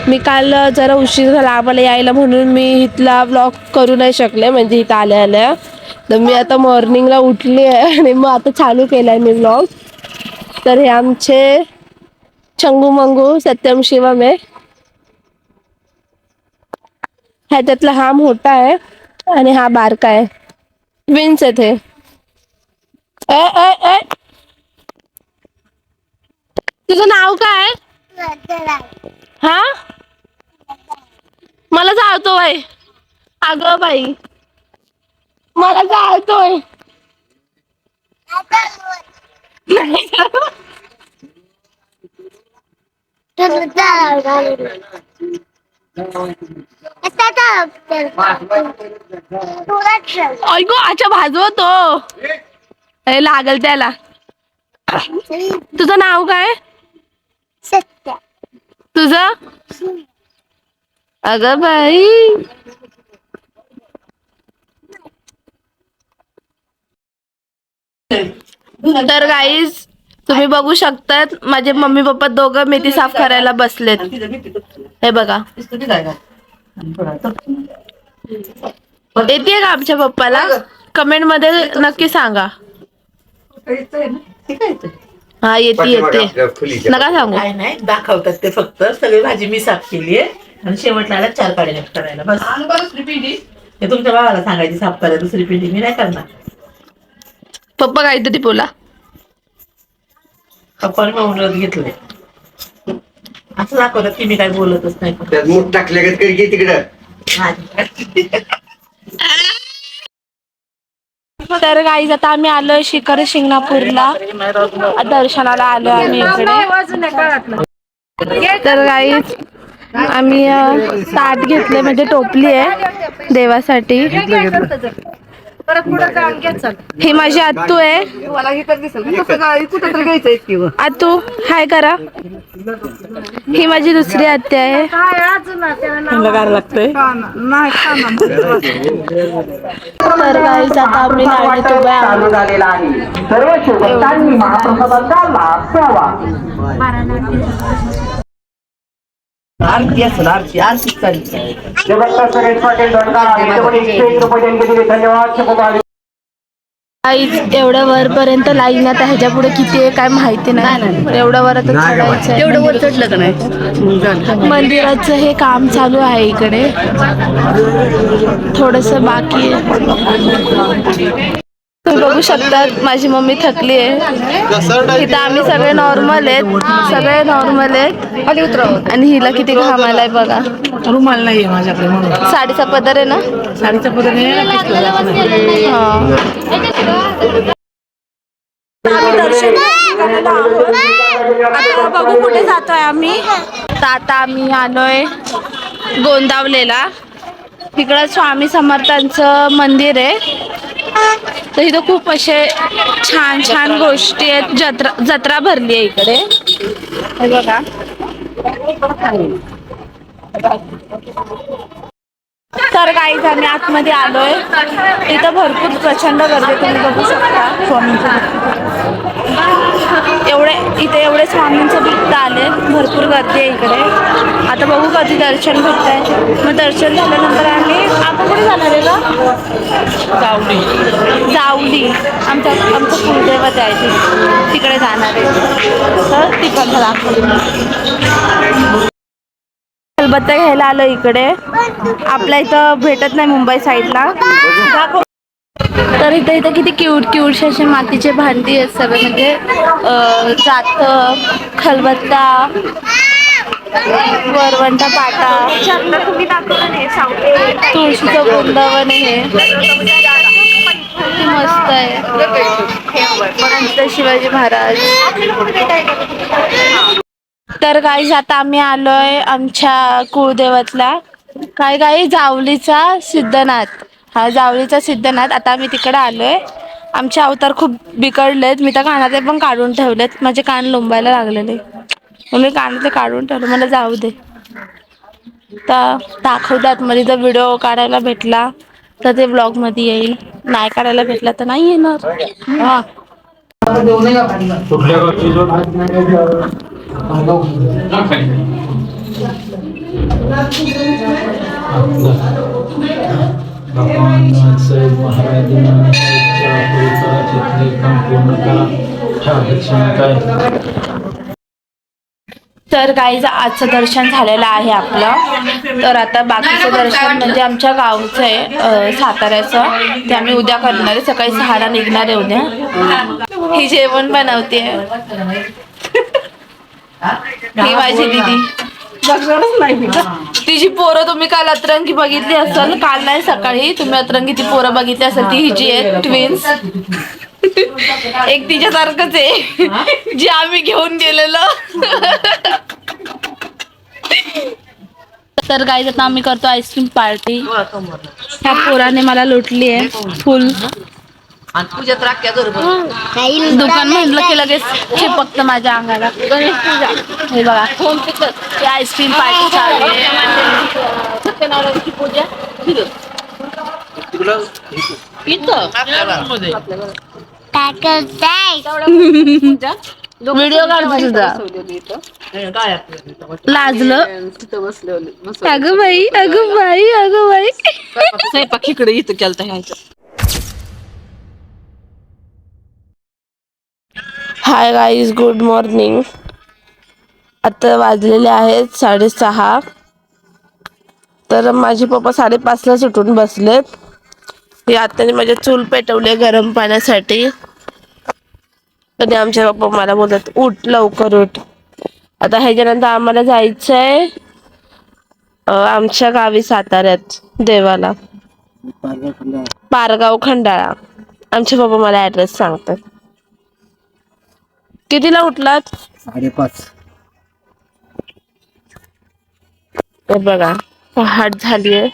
मी काल जरा उशीर झाला आम्हाला यायला म्हणून मी इथला व्लॉग करू नाही शकले, म्हणजे इथं आल्या आल्या. तर मी आता मॉर्निंगला उठली आहे आणि मग आता चालू केलाय मी व्लॉग. तर हे आमचे चंगू मंगू सत्यम शिवम आहे. ह्याच्यातला हा मोठा आहे आणि हा बारका आहे. ट्विन्स आहेत हे. ए ए ए तुझं नाव काय? हा मला चावतोय. अगं बाई मला चावतोय. ऐकू अच्छा भाजवतो. हे लागल त्याला. तुझं नाव काय? सत्य. तुझं? अगं बाई. तर गाईज तुम्ही बघू शकतात माझे मम्मी पप्पा दोघं मेथी साफ करायला बसलेत. हे बघा. येते का आमच्या पप्पाला? कमेंट मध्ये नक्की सांगा. हा येते येते. नका सांगू. नाही दाखवतात ते फक्त. सगळी भाजी मी साफ केली आहे आणि शेवटला 4 काढे करायला बस. हे तुमच्या भावाला सांगायची साफ करायला, दुसरी पिंडी मी नाही करणार. पप्पा काहीतरी बोला. पप्पाने मौनव्रत घेतलंय असं दाखवतात की मी काय बोलतच नाही. मूठ टाकल्या तिकडं. तर गाईज आता आम्ही आलोय शिकारी शिंगणापूरला. दर्शनाला आलोय आम्ही इकडे. तर गाईज आम्ही ताट घेतले म्हणजे टोपली आहे देवासाठी. ही माझी आत्तू आहे. आत्तू हाय करा. ही माझी दुसरी आत्या आहे. तर गाईज आता आम्ही नाडीत उभे आहोत. सर्व शिवभक्तांनी महाप्रसादाचा लाभ घ्यावा. आरती असेल आरती आरती चालली. धन्यवाद. एवढ्या वरपर्यंत लाईन आता ह्याच्या पुढे किती आहे काय माहिती नाही. एवढ्या वर आता चढायचं. एवढं वर चढलं का नाही? मंदिराचं हे काम चालू आहे इकडे. थोडस बाकी आहे. तुम्ही बघू शकतात माझी मम्मी थकली आहे. इथं आम्ही सगळे नॉर्मल आहेत. आणि हिला किती घाम आलाय बघा. रुमाल नाहीये माझ्याकडे म्हणून. साडीचा पदर आहे ना. साडीचा पदर आता बघू कुठे जातोय आम्ही. तर आता आम्ही आलोय गोंदावलेला. तिकडं स्वामी समर्थांचं मंदिर आहे. तर इथं खूप असे छान छान गोष्टी आहेत. जत्रा भरली आहे इकडे. हे बघा. तर गाईज आम्ही आतमध्ये आलोय. इथं भरपूर प्रचंड गर्दी तुम्ही बघू शकता. एवढे स्वामींचं भक्त आले. भरपूर गर्दी आहे इकडे. आता बघू कधी दर्शन भेटतंय. मग दर्शन झाल्यानंतर आपण कुठे जाणार आहे का? जावली आमचं कुलदैवत आहे तिकडे जाणार आहे. तर तिकडनं दाखवलं. खलबत्ता घ्यायला आलो इकडे. आपल्या इथं भेटत नाही मुंबई साईडला. तर इथं किती क्यूटशे असे मातीचे भांडी आहेत सगळे. म्हणजे जात खलबत्ता वरवंटा पाटा तुळशीचं वृंदावन हे मस्त आहे. शिवाजी महाराज. तर गाईज आता आम्ही आलोय आमच्या कुळदेवतला. काय गाई जावलीचा सिद्धनाथ. हा जावलीचा सिद्धनाथ. आता आम्ही तिकडे आलोय. आमचे अवतार खूप बिघडलेत. मी तर कानातले पण काढून ठेवलेत. माझे कान लोंबायला लागलेले. मी कानातले काढून ठेवले. मला जाऊ दे. तर दाखवतात मध्ये जर व्हिडिओ काढायला भेटला तर ते ब्लॉग मध्ये येईल. नाही काढायला भेटला तर नाही येणार. हा भगवान साहेब महाराजांच्या परिसरात काम पूर्ण करा ह्या अपेक्षा काय. तर गाईज आजचं दर्शन झालेलं आहे आपलं. तर आता बाकीचं दर्शन म्हणजे आमच्या गावचं आहे साताऱ्याचं, ते आम्ही उद्या करणार आहे. सकाळी 6ला निघणार आहे उद्या. ही जेवण बनवते, ही माझी दिदी. तिची पोरं तुम्ही काल अतरंगी बघितली असेल, काल नाही सकाळी तुम्ही अतरंगी ती पोरं बघितली असेल, ती हिची आहे ट्विन्स. एक तिच्यासारखंच आहे जे आम्ही घेऊन गेलेलो. तर गाईज आता आम्ही करतो आईस्क्रीम पार्टी. ह्या पोराने मला लुटली आहे फुल. पूजा तर अख्ख्या दुकान म्हटलं की लगेच चिपकत माझ्या अंगाला. गणेश पूजा हे बघा, ही आईस्क्रीम पार्टी चालू आहे. सत्यनारायणची पूजा व्हिडिओ काढ तुझा. लाजलं. अगं बाई, अगं बाई, अगं बाई. स्वयंपाक इकडे इथं केलता ह्याच्या. Hi guys, good morning. आता वाजलेले आहेत 6:30. तर माझे पप्पा 5:30ला उठून बसलेत. हे आत्याने माझ्या चूल पेटवले गरम पाण्यासाठी. आणि आमचे पप्पा मला बोलतात उठ लवकर उठ. आता ह्याच्यानंतर आम्हाला जायचंय आमच्या गावी साताऱ्यात देवाला, पारगाव खंडाळा. आमचे पप्पा मला ऍड्रेस सांगतात. कितीला उठलात? 5:30. हे बघा पहाट झालीये.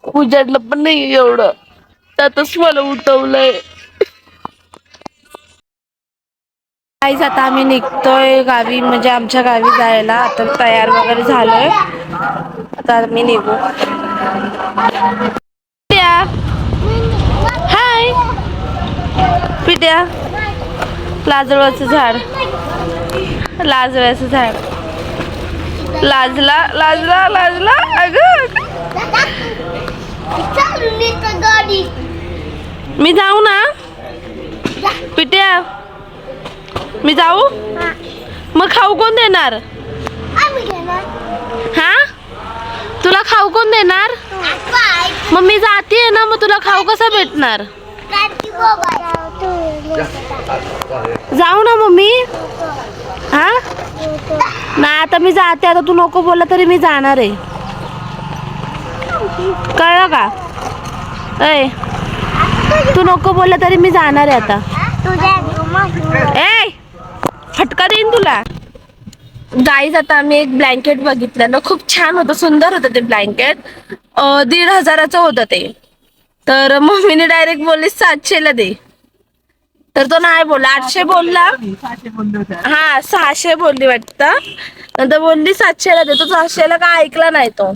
उजाडलं पण नाही एवढं, त्यातच मला उठवलंय. काहीच आता आम्ही निघतोय गावी, म्हणजे आमच्या गावी जायला. आता तयार वगैरे झालोय, आता आम्ही निघू. हाय पिट्या. लाजळाचं झाड, लाजळाचं झाड. लाजला लाजला लाजला. अगं मी जाऊ ना पिट्या, मी जाऊ. मग खाऊ कोण देणार? हा, तुला खाऊ कोण देणार? मग मी जाते ना, मग तुला खाऊ कसा भेटणार? जाऊ ना मम्मी. हा नाही, आता मी जाते. आता तू नको बोलला तरी मी जाणार आहे, कळलं का? ऐ, तू नको बोलला तरी मी जाणार आहे आता. ए फटका देईन तुला. गाईज आता आम्ही एक ब्लँकेट बघितलं ना, खूप छान होतं, सुंदर होतं ते ब्लँकेट. 1,500चं होतं ते. तर मम्मीने डायरेक्ट बोलली 700ला दे. तर तो नाही बोलला, 800 बोलला. हा 600 बोलली वाटतं. नंतर बोलली 700ला दे. तो 700ला काय ऐकला नाही तो.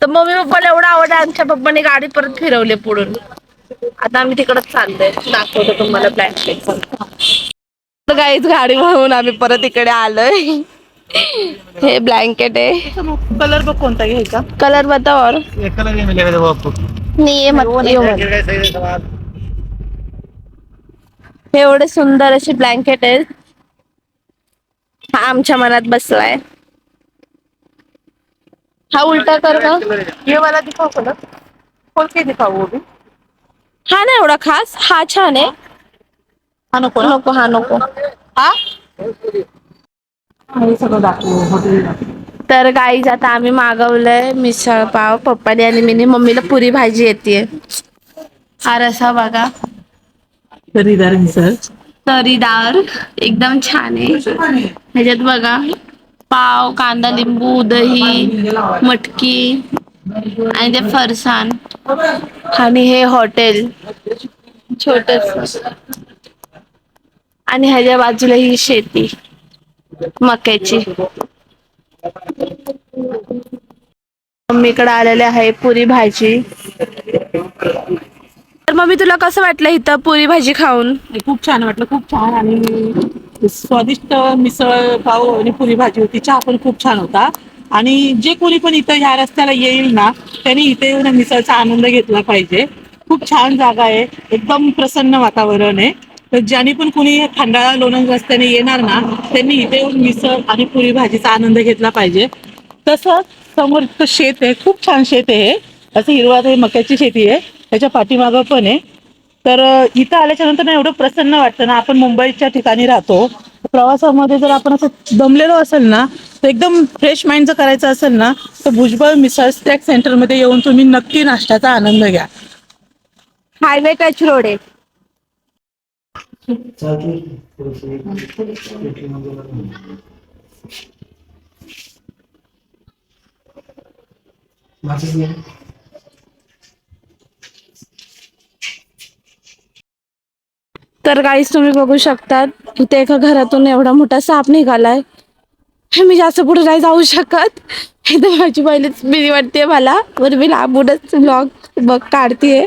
तर मम्मी पप्पाला एवढा आवडला, आमच्या पप्पाने गाडी परत फिरवली पुढून. आता आम्ही तिकडच चाललोय, दाखवतो तुम्हाला ब्लँकेट. तर गाईच गाडी म्हणून आम्ही परत इकडे आलोय. हे ब्लँकेट आहे. कलर बघ कोणता घ्यायचा. कलर बताओ और नाही हे एवढे सुंदर असे ब्लँकेट आहेत. हा आमच्या मनात बसलाय. हा उलटा कर का? ये वाला दिखाओ कलर. खोल के दिखाओ वो भी. हा नाही एवढा खास, हा छान आहे. हा नको ना? नको, हा नको. हा हे सगळं दाखवू. तर गाईज आता आम्ही मागवलंय मिसळ पाव पप्पाने आणि मीने. मम्मीला पुरी भाजी येते. हा रसा बघा, तरीदार मिसळ. तरीदार एकदम छान आहे. ह्याच्यात बघा पाव, कांदा, लिंबू, दही, मटकी आणि ते फरसाण. आणि हे हॉटेल छोटस. आणि ह्याच्या बाजूला ही शेती मक्याची. मम्मीकडे आलेले आहे पुरी भाजी. तर मम्मी तुला कसं वाटलं इथं पुरी भाजी खाऊन? खूप छान वाटलं, खूप छान. आणि स्वादिष्ट मिसळ पाव आणि पुरी भाजी होती. चहा पण खूप छान होता. आणि जे कोणी पण इथं ह्या रस्त्याला येईल ना त्यांनी इथे येऊन मिसळचा आनंद घेतला पाहिजे. खूप छान जागा आहे, एकदम प्रसन्न वातावरण आहे. तर ज्यांनी पण कुणी खंडाळा लोणंद रस्त्याने येणार ना त्यांनी इथे येऊन मिसळ आणि पुरी भाजीचा आनंद घेतला पाहिजे. तसं समोर इथं शेत आहे, खूप छान शेत आहे हे. असं हिरवळ आहे, मक्याची शेती आहे, त्याच्या पाठीमागं पण आहे. तर इथं आल्याच्या नंतर ना एवढं प्रसन्न वाटतं ना. आपण मुंबईच्या ठिकाणी राहतो, प्रवासामध्ये जर आपण असं दमलेलो असेल ना तर एकदम फ्रेश माइंड जर करायचं असेल ना तर भुजबळ मिसळ स्नॅक सेंटरमध्ये येऊन तुम्ही नक्की नाश्त्याचा आनंद घ्या. हायवे टच रोड आहे. तर गाईस तुम्ही बघू शकतात इथे एका घरातून एवढा मोठा साप निघालाय. मी जास्त पुढे नाही जाऊ शकत. इथे माझी पहिलीच भीती वाटते मला. बरं मी लांबूनच ब्लॉग काढतेय.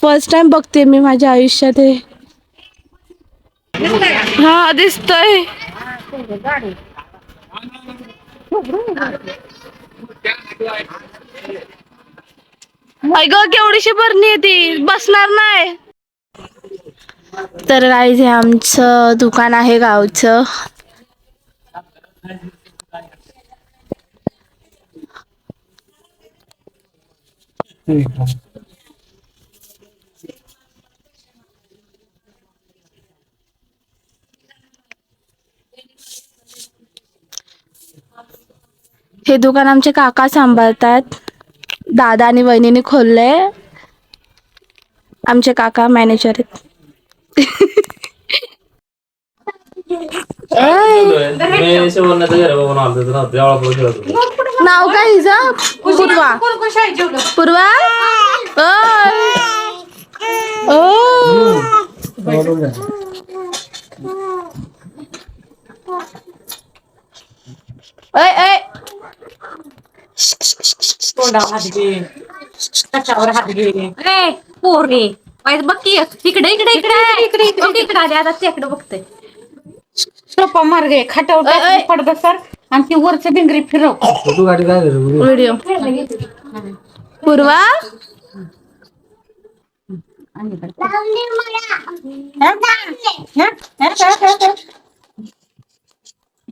फर्स्ट टाइम बघते मी माझ्या आयुष्यात हे. हा दिसतोय. ग केवढीशी बरणी आहे ती, बसणार नाही. तर गाईज हे आमचं दुकान आहे गावचं. हे दुकान आमचे काका सांभाळतात. दादा आणि वहिनीने खोललंय. आमचे काका मॅनेजर आहेत. नाव काय हिचं? पूर्वा. पूर्वा पोरे बघ की इकडे इकडे इकडे इकडे इकडे इकडे आले आता त्याकडे बघतोय. सोपा मार्ग आहे, खाटावर पडदा सर आणि ती वरचं भिंगरी फिरव. व्हिडिओ. पूर्वा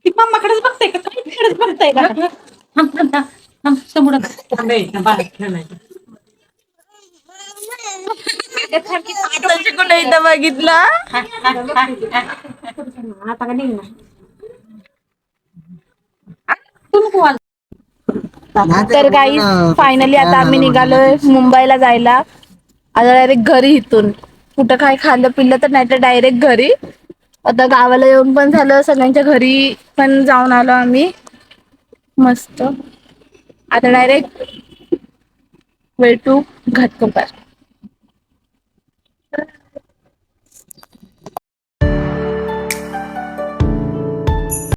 ती मम्माकडेच बघताय का तुम्ही इकडेच बघताय का? समोर कुठे इथं बघितलं. आता का निघणार तर काही फायनली आता आम्ही निघालोय मुंबईला जायला. आता डायरेक्ट घरी. इथून कुठं काय खाल्लं पिल्लं तर नाही तर डायरेक्ट घरी. आता गावाला येऊन पण झालं, सगळ्यांच्या घरी पण जाऊन आलो आम्ही मस्त. आता डायरेक्ट वे टू घाटकोपर.